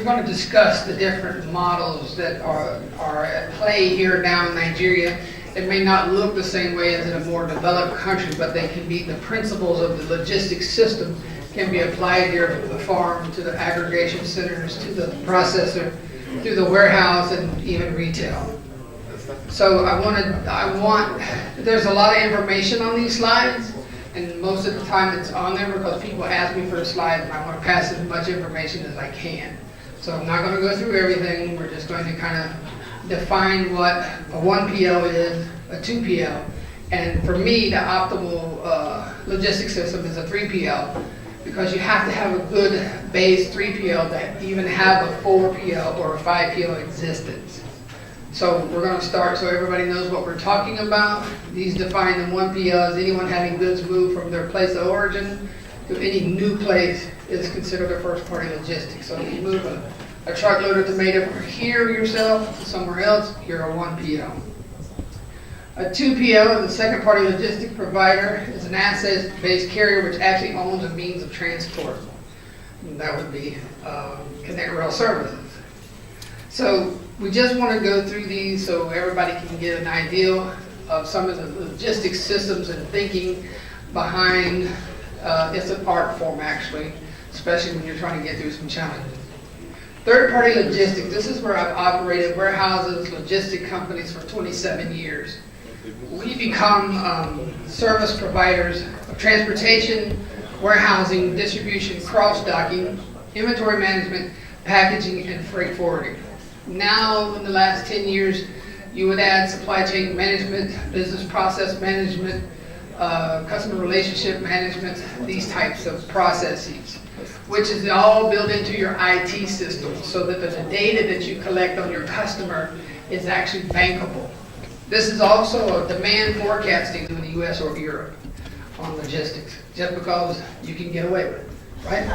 going to discuss the different models that are at play here now in Nigeria. It may not look the same way as in a more developed country, but they can be, the principles of the logistics system can be applied here from the farm to the aggregation centers to the processor to the warehouse and even retail. So there's a lot of information on these slides, and most of the time it's on there because people ask me for the slides and I want to pass as much information as I can. So I'm not going to go through everything. We're just going to kind of define what a 1PL is, a 2PL, and for me the optimal logistics system is a 3PL, because you have to have a good base 3PL to even have a 4PL or a 5PL existence. So we're going to start so everybody knows what we're talking about. These define the 1PL as anyone having goods moved from their place of origin to any new place is considered a first party logistics. So if you move a truckload of tomato from here yourself to somewhere else, you're a 1PL. A 2PL is a second party logistic provider. It's an asset-based carrier which actually owns a means of transport. And that would be Connect Rail Services. So we just want to go through these so everybody can get an idea of some of the logistics systems and thinking behind. It's an art form actually, especially when you're trying to get through some challenges. Third party logistics. This is where I've operated warehouses, logistic companies for 27 years. We become service providers of transportation, warehousing, distribution, cross-docking, inventory management, packaging, and freight forwarding. Now, in the last 10 years, you would add supply chain management, business process management, customer relationship management, these types of processes, which is all built into your IT system so that the data that you collect on your customer is actually bankable. This is also a demand forecasting in the US or Europe on logistics, just because you can get away with it, right?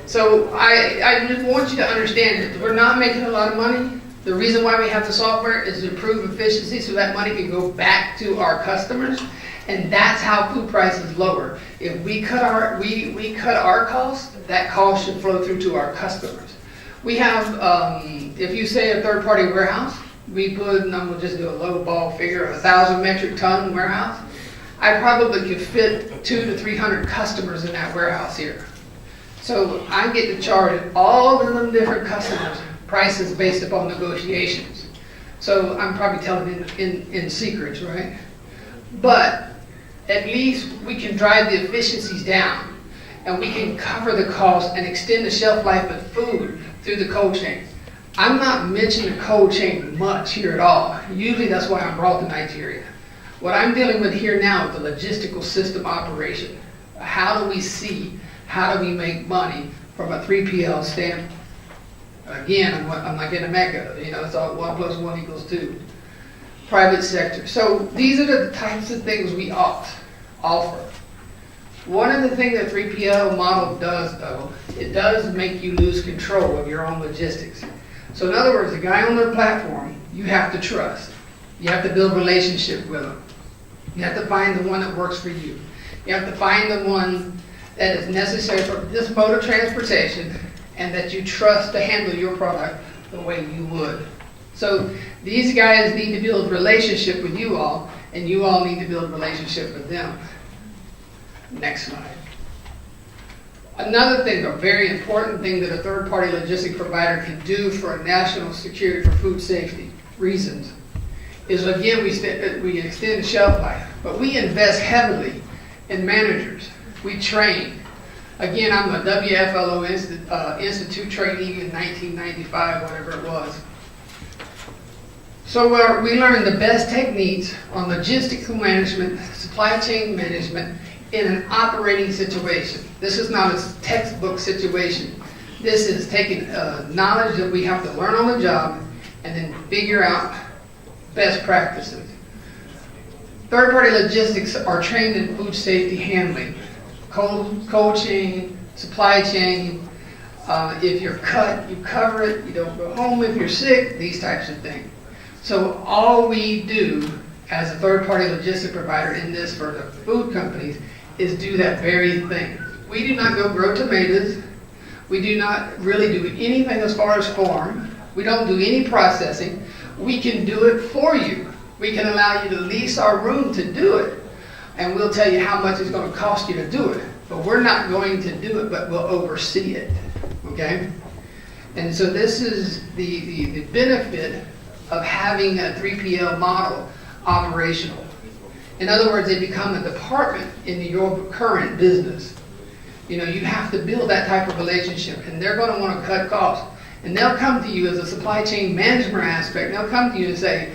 So I just want you to understand that we're not making a lot of money. The reason why we have the software is to improve efficiency so that money can go back to our customers, and that's how food prices lower. If we cut our costs, that cost should flow through to our customers. We have, if you say a third-party warehouse, we put, and I'm going to just do a low ball figure, 1,000 metric ton warehouse. I probably could fit 200 to 300 customers in that warehouse here. So I get to charge all of them different customers prices based upon negotiations. So I'm probably telling in secrets, right? But at least we can drive the efficiencies down, and we can cover the cost and extend the shelf life of food through the cold chain. I'm not mentioning the cold chain much here at all. Usually that's why I'm brought to Nigeria. What I'm dealing with here now is the logistical system operation. How do we make money from a 3PL standpoint? Again, I'm not getting a mecca. It's all 1 + 1 = 2. Private sector. So these are the types of things we offer. One of the things that 3PL model does, though, it does make you lose control of your own logistics. So in other words, the guy on the platform, you have to trust. You have to build a relationship with him. You have to find the one that works for you. You have to find the one that is necessary for this mode of transportation and that you trust to handle your product the way you would. So these guys need to build a relationship with you all, and you all need to build a relationship with them. Next slide. Another thing, a very important thing that a third-party logistic provider can do for national security for food safety reasons is, again, we extend the shelf life, but we invest heavily in managers. We train. Again, I'm a WFLO Institute trainee in 1995, whatever it was. So we learned the best techniques on logistical management, supply chain management in an operating situation. This is not a textbook situation. This is taking knowledge that we have to learn on the job and then figure out best practices. Third-party logistics are trained in food safety handling, cold chain, supply chain. If you're cut, you cover it. You don't go home if you're sick, these types of things. So all we do as a third-party logistic provider in this for the food companies is do that very thing. We do not go grow tomatoes. We do not really do anything as far as farm. We don't do any processing. We can do it for you. We can allow you to lease our room to do it. And we'll tell you how much it's going to cost you to do it. But we're not going to do it, but we'll oversee it. Okay? And so this is the benefit of having a 3PL model operational. In other words, they become a department in your current business. You know, you have to build that type of relationship, and they're going to want to cut costs. And they'll come to you as a supply chain management aspect. They'll come to you and say,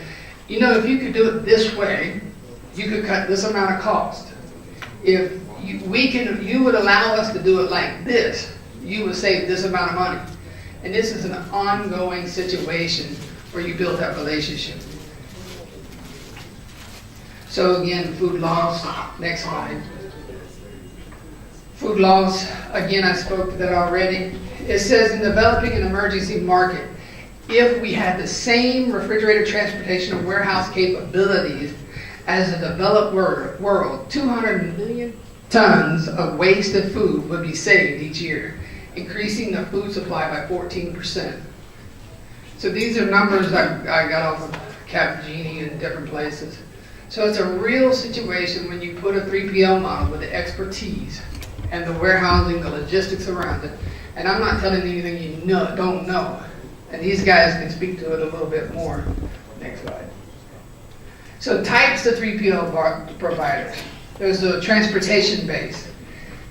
you know, if you could do it this way, you could cut this amount of cost. If you would allow us to do it like this, you would save this amount of money. And this is an ongoing situation where you build that relationship. So again, food loss, next slide. Food loss, again, I spoke to that already. It says in developing an emergency market, if we had the same refrigerated transportation and warehouse capabilities as the developed world, 200 million tons of wasted food would be saved each year, increasing the food supply by 14%. So these are numbers I got off of Capgemini and different places. So it's a real situation when you put a 3PL model with the expertise and the warehousing, the logistics around it. And I'm not telling you anything you don't know. And these guys can speak to it a little bit more. Next slide. So types of 3PL providers. There's a transportation base.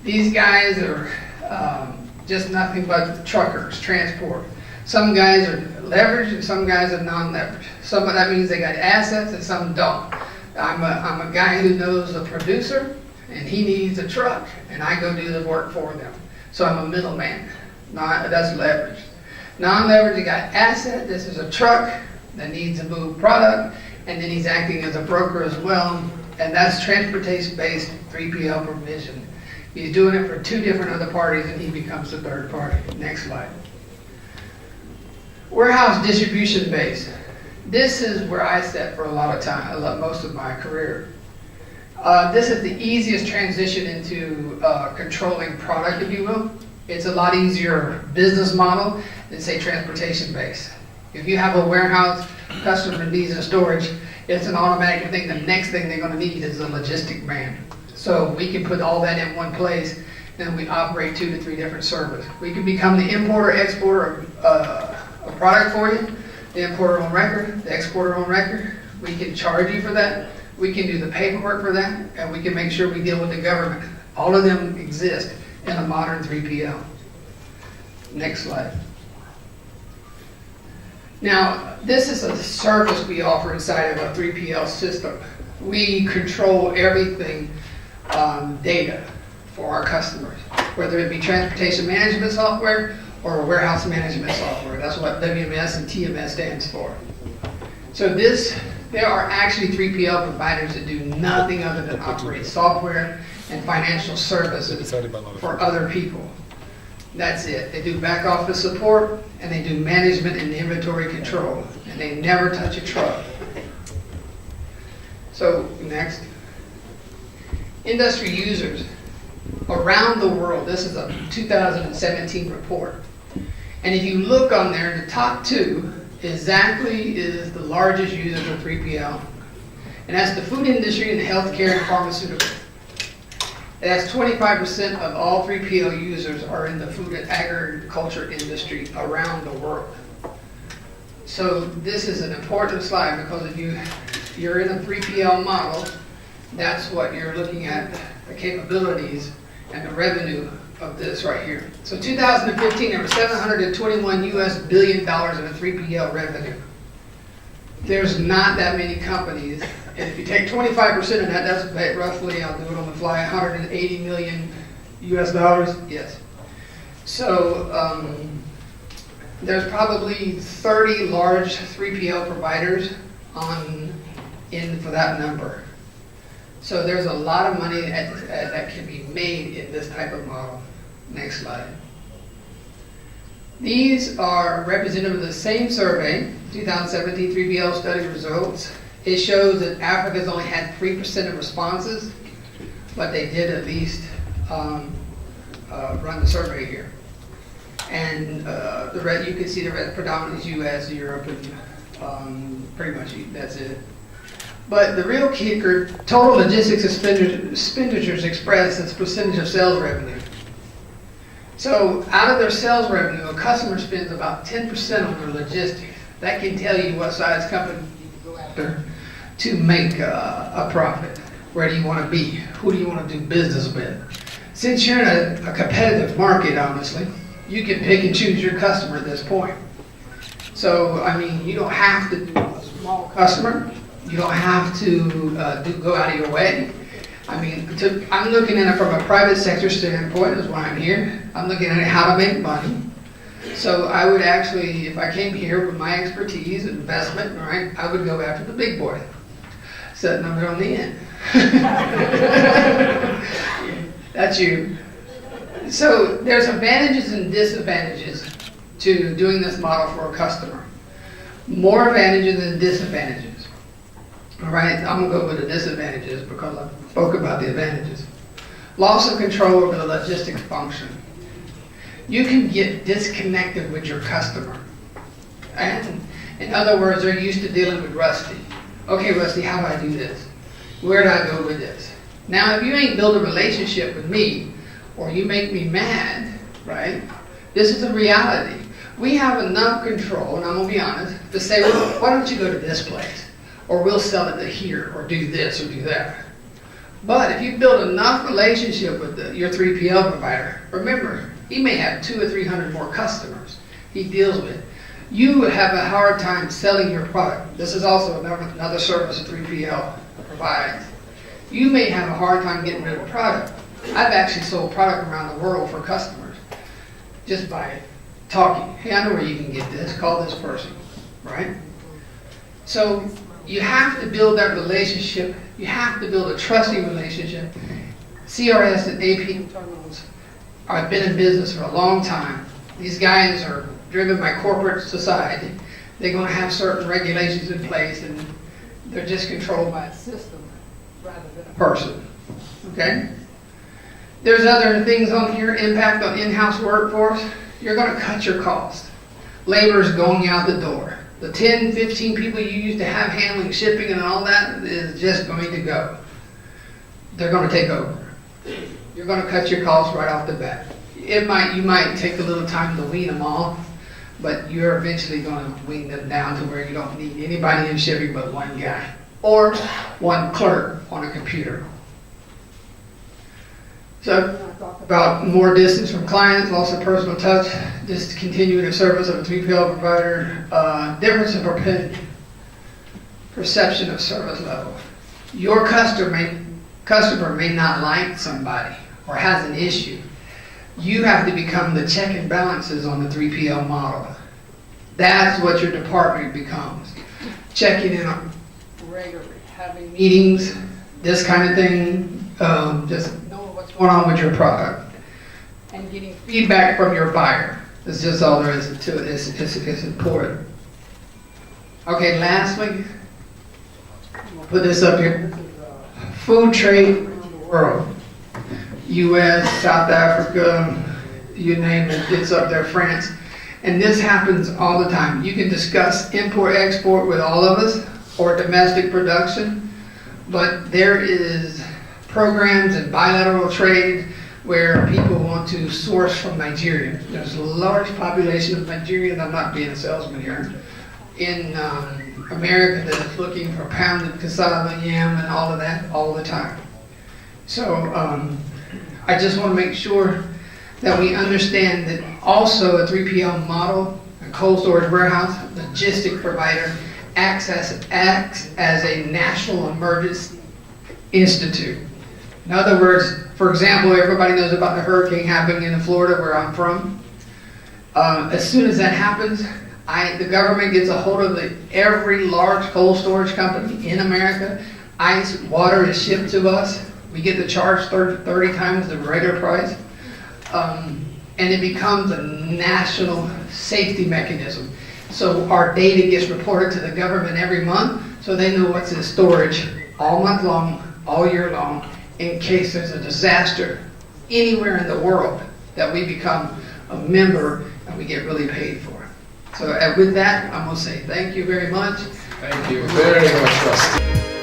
These guys are just nothing but truckers, transport. Some guys are leveraged and some guys are non-leveraged. Some of that means they got assets and some don't. I'm a guy who knows a producer and he needs a truck and I go do the work for them. So I'm a middleman. That's leveraged. Non-leveraged, you got asset. This is a truck that needs to move product, and then he's acting as a broker as well, and that's transportation-based 3PL provision. He's doing it for two different other parties, and he becomes the third party. Next slide. Warehouse distribution base. This is where I sat for a lot of time, most of my career. This is the easiest transition into controlling product, if you will. It's a lot easier business model than, say, transportation base. If you have a warehouse, customer needs a storage, it's an automatic thing. The next thing they're going to need is a logistic man. So we can put all that in one place, and we operate 2 to 3 different servers. We can become the importer, exporter of a product for you, the importer on record, the exporter on record. We can charge you for that. We can do the paperwork for that, and we can make sure we deal with the government. All of them exist in a modern 3PL. Next slide. Now, this is a service we offer inside of a 3PL system. We control everything data for our customers, whether it be transportation management software or warehouse management software. That's what WMS and TMS stands for. So there are actually 3PL providers that do nothing other than operate software and financial services for other people. That's it. They do back office support and they do management and inventory control, and they never touch a truck. So next, industry users around the world. This is a 2017 report, and if you look on there, the top 2 exactly is the largest users of 3PL, and that's the food industry and the healthcare and pharmaceutical. That's 25% of all 3PL users are in the food and agriculture industry around the world. So this is an important slide because if you're in a 3PL model, that's what you're looking at, the capabilities and the revenue of this right here. So 2015, there was $721 billion in a 3PL revenue. There's not that many companies. And if you take 25% of that, that's roughly, I'll do it on the fly, $180 million. Yes. So there's probably 30 large 3PL providers in for that number. So there's a lot of money that can be made in this type of model. Next slide. These are representative of the same survey, 2017 3PL study results. It shows that Africa's only had 3% of responses, but they did at least run the survey here. and the red, you can see the red predominantly is U.S., Europe, and pretty much that's it. But the real kicker, total logistics expenditures expressed as percentage of sales revenue. So out of their sales revenue, a customer spends about 10% on their logistics. That can tell you what size company you can go after to make a profit. Where do you want to be? Who do you want to do business with? Since you're in a competitive market, honestly, you can pick and choose your customer at this point. So, I mean, you don't have to do a small customer. You don't have to go out of your way. I mean, I'm looking at it from a private sector standpoint is why I'm here. I'm looking at how to make money. So I would actually, if I came here with my expertise, investment, right, I would go after the big boy. Set number on the end. That's you. So there's advantages and disadvantages to doing this model for a customer. More advantages than disadvantages. All right, I'm going to go with the disadvantages because I spoke about the advantages. Loss of control over the logistics function. You can get disconnected with your customer. And in other words, they're used to dealing with Rusty. Okay, Rusty, how do I do this? Where do I go with this? Now, if you ain't built a relationship with me, or you make me mad, right? This is a reality. We have enough control, and I'm going to be honest, to say, well, why don't you go to this place? Or we'll sell it to here, or do this, or do that. But if you build enough relationship with your 3PL provider, remember, he may have 200 or 300 more customers he deals with. You have a hard time selling your product. This is also another service a 3PL provides. You may have a hard time getting rid of a product. I've actually sold product around the world for customers just by talking. Hey, I know where you can get this. Call this person, right? So you have to build that relationship. You have to build a trusting relationship. CRS and AP terminals have been in business for a long time. These guys are driven by corporate society. They're going to have certain regulations in place, and they're just controlled by a system rather than a person. Okay? There's other things on here, impact on in-house workforce. You're going to cut your cost. Labor is going out the door. The 10, 15 people you used to have handling shipping and all that is just going to go. They're going to take over. You're going to cut your costs right off the bat. You might take a little time to wean them off, but you're eventually going to wean them down to where you don't need anybody in shipping but one guy or one clerk on a computer. So I talked about more distance from clients, loss of personal touch, just continuing the service of a 3PL provider, difference in perception of service level. Your customer may not like somebody or has an issue. You have to become the check and balances on the 3PL model. That's what your department becomes. Checking in on regularly, having meetings, this kind of thing, just knowing what's going on with your product, and getting feedback from your buyer. That's just all there is to it. It's important. Okay, lastly, we'll put this up here. Food trade around the world. U.S., South Africa, you name it, gets up there, France. And this happens all the time. You can discuss import-export with all of us or domestic production, but there is programs and bilateral trade where people want to source from Nigeria. There's a large population of Nigerians, I'm not being a salesman here, in America that is looking for pounded cassava, yam, and all of that all the time. So I just want to make sure that we understand that also a 3PL model, a cold storage warehouse, logistic provider, acts as a national emergency institute. In other words, for example, everybody knows about the hurricane happening in Florida where I'm from. As soon as that happens, the government gets a hold of every large cold storage company in America. Ice, water is shipped to us. We get to charge 30 times the regular price. And it becomes a national safety mechanism. So our data gets reported to the government every month, so they know what's in storage all month long, all year long, in case there's a disaster anywhere in the world, that we become a member and we get really paid for it. So with that, I'm going to say thank you very much. Thank you very much, Rusty.